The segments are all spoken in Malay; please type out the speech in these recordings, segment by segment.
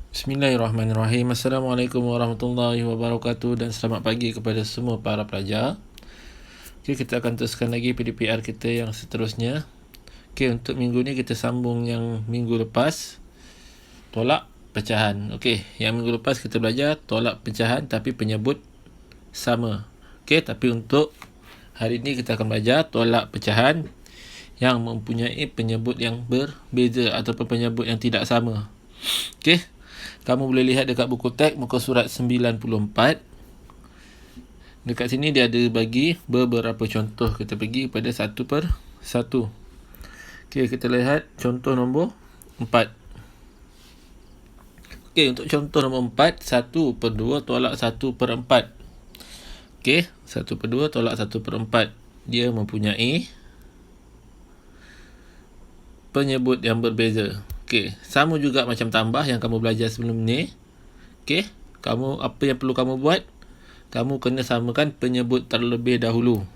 Bismillahirrahmanirrahim. Assalamualaikum warahmatullahi wabarakatuh dan selamat pagi kepada semua para pelajar. Okay, kita akan teruskan lagi PDPR kita yang seterusnya. Okay, untuk minggu ni kita sambung yang minggu lepas, tolak pecahan. Okay, yang minggu lepas kita belajar tolak pecahan tapi penyebut sama. Okay, tapi untuk hari ini kita akan belajar tolak pecahan yang mempunyai penyebut yang berbeza ataupun penyebut yang tidak sama. Okay, kamu boleh lihat dekat buku teks muka surat 94. Dekat sini dia ada bagi beberapa contoh. Kita pergi pada satu per satu. Okey, kita lihat contoh nombor 4. Okey, untuk contoh nombor 4, 1 per 2 tolak 1 per 4. Okey, 1 per 2 tolak 1 per 4. Dia mempunyai penyebut yang berbeza. Okey, sama juga macam tambah yang kamu belajar sebelum ni. Okey, apa yang perlu kamu buat? Kamu kena samakan penyebut terlebih dahulu.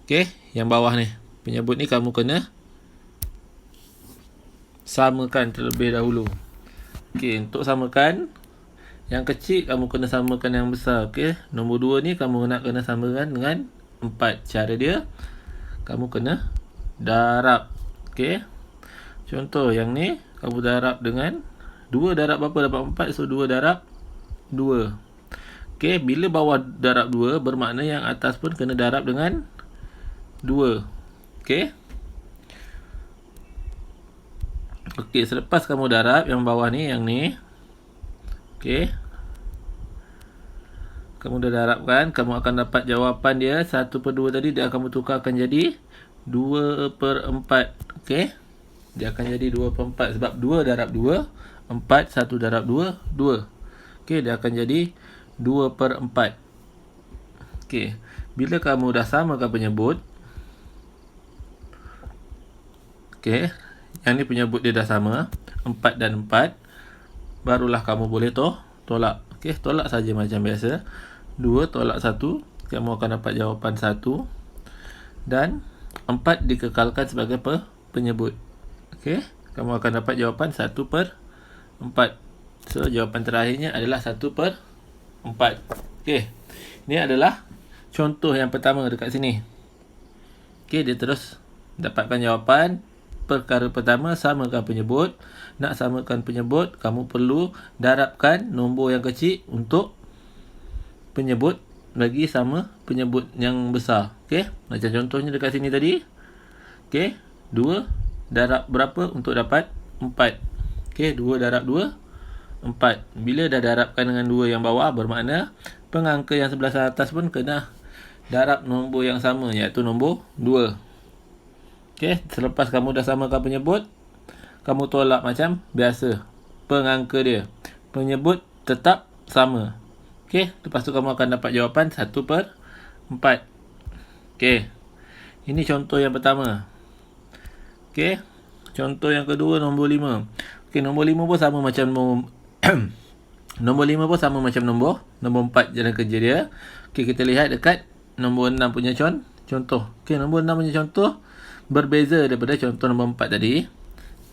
Okey, yang bawah ni. Penyebut ni kamu kena samakan terlebih dahulu. Okey, untuk samakan yang kecil kamu kena samakan yang besar. Okey, nombor 2 ni kamu nak kena samakan dengan 4. Cara dia, kamu kena darab. Okey, contoh yang ni, kamu darab dengan 2 darab berapa dapat 4, so 2 darab 2. Okey, bila bawah darab 2, bermakna yang atas pun kena darab dengan 2. Okey. Okey, selepas kamu darab yang bawah ni, yang ni. Okey. Kamu dah darabkan, kamu akan dapat jawapan dia 1 per 2 tadi dia akan bertukarkan jadi 2 per 4. Okey. Dia akan jadi 2 per 4 sebab 2 darab 2, 4, 1 darab 2, 2. Okey, dia akan jadi 2 per 4. Okey, bila kamu dah samakan penyebut, okey, yang ni penyebut dia dah sama, 4 dan 4, barulah kamu boleh tolak. Okey, tolak saja macam biasa. 2 tolak 1, kamu akan dapat jawapan 1. Dan 4 dikekalkan sebagai penyebut. Okey, kamu akan dapat jawapan 1 per 4. So, jawapan terakhirnya adalah 1 per 4. Okey, ini adalah contoh yang pertama dekat sini. Okey, dia terus dapatkan jawapan. Perkara pertama, samakan penyebut. Nak samakan penyebut, kamu perlu darabkan nombor yang kecil untuk penyebut bagi sama penyebut yang besar. Okey, macam contohnya dekat sini tadi. Okey, 2 darab berapa untuk dapat 4. Okey, 2 darab 2, 4. Bila dah darabkan dengan 2 yang bawah, bermakna pengangka yang sebelah atas pun kena darab nombor yang sama, iaitu nombor 2. Okey, selepas kamu dah samakan penyebut, kamu tolak macam biasa. Pengangka dia, penyebut tetap sama. Okey, lepas tu kamu akan dapat jawapan 1 per 4. Okey, ini contoh yang pertama. Okey, contoh yang kedua nombor 5. Okey, nombor 5 pun sama macam nombor 5 pun sama macam nombor 4 jalan kerja dia. Okey, kita lihat dekat nombor 6 punya contoh. Okey, nombor 6 punya contoh berbeza daripada contoh nombor 4 tadi.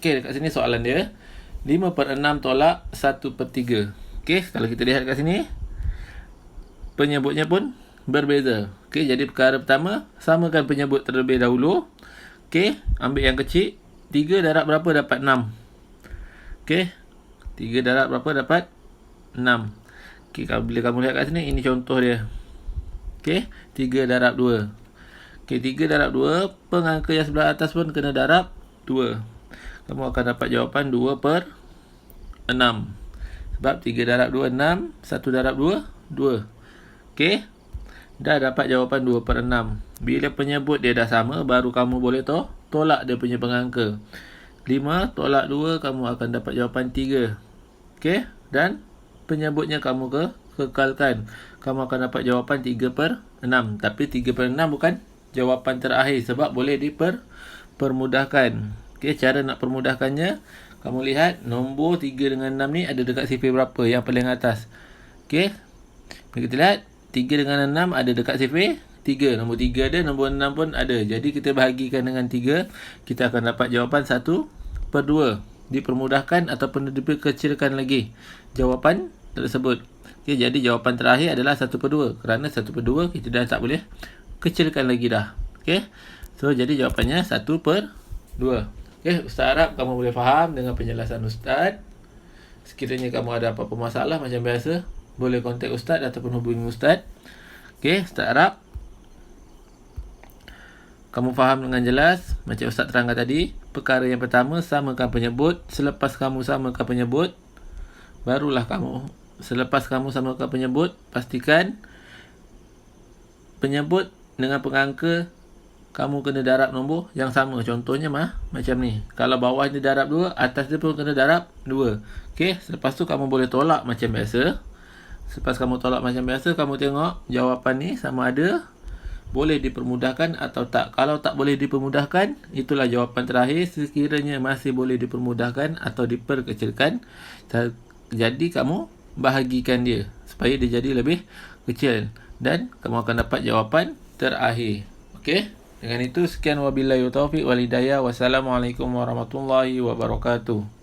Okey, dekat sini soalan dia 5 per 6 tolak 1 per 3. Okey, kalau kita lihat dekat sini, penyebutnya pun berbeza. Okey, jadi perkara pertama, samakan penyebut terlebih dahulu. Okey, ambil yang kecil. 3 darab berapa dapat 6. Okey, 3 darab berapa dapat 6. Okey, bila kamu lihat kat sini, ini contoh dia. Okey, 3 darab 2. Okey, 3 darab 2, pengangka yang sebelah atas pun kena darab 2. Kamu akan dapat jawapan 2 per 6. Sebab 3 darab 2, 6. 1 darab 2, 2. Okey, dah dapat jawapan 2 per 6. Bila penyebut dia dah sama, baru kamu boleh tolak dia punya pengangka. 5 tolak 2, kamu akan dapat jawapan 3. Okey, dan penyebutnya kamu kekalkan. Kamu akan dapat jawapan 3 per 6. Tapi 3 per 6 bukan jawapan terakhir sebab boleh dipermudahkan. Okey, cara nak permudahkannya, kamu lihat nombor 3 dengan 6 ni ada dekat sifir berapa yang paling atas. Okey, kita lihat 3 dengan 6 ada dekat sifir 3. Nombor 3 ada, nombor 6 pun ada. Jadi kita bahagikan dengan 3, kita akan dapat jawapan 1 per 2. dipermudahkan ataupun diperkecilkan lagi jawapan tersebut. Okey, jadi jawapan terakhir adalah 1/2 kerana 1/2 kita dah tak boleh kecilkan lagi dah. Okey. So jadi jawapannya 1/2. Okey, Ustaz harap kamu boleh faham dengan penjelasan Ustaz. Sekiranya kamu ada apa-apa masalah macam biasa, boleh kontak Ustaz ataupun hubungi Ustaz. Okey, Ustaz harap kamu faham dengan jelas. Macam Ustaz terangkan tadi, perkara yang pertama, samakan penyebut. Selepas kamu samakan penyebut, barulah kamu, selepas kamu samakan penyebut, pastikan penyebut dengan pengangka kamu kena darab nombor yang sama. Contohnya macam ni. Kalau bawah ni darab 2, atas dia pun kena darab 2. Okey, selepas tu kamu boleh tolak macam biasa. Selepas kamu tolak macam biasa, kamu tengok jawapan ni sama ada boleh dipermudahkan atau tak. Kalau tak boleh dipermudahkan, itulah jawapan terakhir. Sekiranya masih boleh dipermudahkan atau diperkecilkan, jadi kamu bahagikan dia supaya dia jadi lebih kecil dan kamu akan dapat jawapan terakhir. Okey? Dengan itu, sekian wabillahi taufiq wal hidayah. Wassalamualaikum warahmatullahi wabarakatuh.